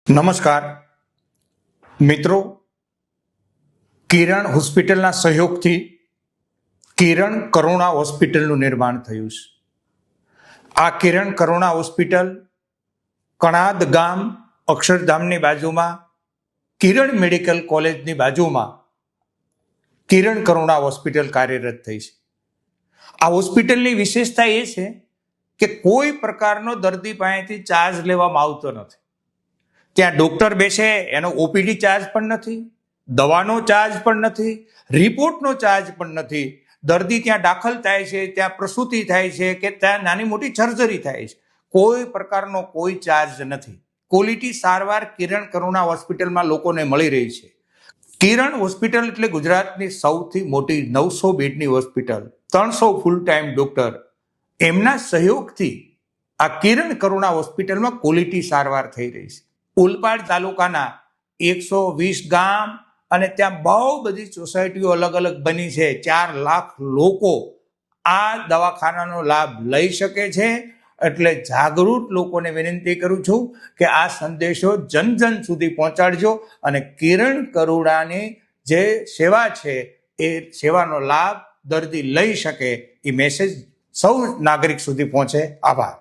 નમસ્કાર મિત્રો, કિરણ હોસ્પિટલના સહયોગથી કિરણ કરુણા હોસ્પિટલનું નિર્માણ થયું છે. આ કિરણ કરુણા હોસ્પિટલ કણાદ ગામ અક્ષરધામની બાજુમાં કિરણ મેડિકલ કોલેજની બાજુમાં કિરણ કરુણા હોસ્પિટલ કાર્યરત થઈ છે. આ હોસ્પિટલની વિશેષતા એ છે કે કોઈ પ્રકારનો દર્દી પાસેથી ચાર્જ લેવામાં આવતો નથી. ત્યાં ડોક્ટર બેસે એનો ઓપીડી ચાર્જ પણ નથી, દવાનો ચાર્જ પણ નથી, રિપોર્ટનો ચાર્જ પણ નથી. દર્દી ત્યાં દાખલ થાય છે, ત્યાં પ્રસૂતિ થાય છે કે ત્યાં નાની મોટી સર્જરી થાય છે, કોઈ પ્રકારનો કોઈ ચાર્જ નથી. ક્વોલિટી સારવાર કિરણ કરુણા હોસ્પિટલમાં લોકોને મળી રહી છે. કિરણ હોસ્પિટલ એટલે ગુજરાતની સૌથી મોટી 900 બેડની હોસ્પિટલ, 300 ફૂલ ટાઈમ ડોક્ટર. એમના સહયોગથી આ કિરણ કરુણા હોસ્પિટલમાં ક્વોલિટી સારવાર થઈ રહી છે. ઓલપાડ તાલુકાના 120 ગામ અને ત્યાં બહુ બધી સોસાયટીઓ અલગ અલગ બની છે. 4 લાખ લોકો આ દવાખાનાનો લાભ લઈ શકે છે. એટલે જાગૃત લોકોને વિનંતી કરું છું કે આ સંદેશો જન જન સુધી પહોંચાડજો અને કિરણ કરુણાની જે સેવા છે એ સેવાનો લાભ દર્દી લઈ શકે એ મેસેજ સૌ નાગરિક સુધી પહોંચે. આભાર.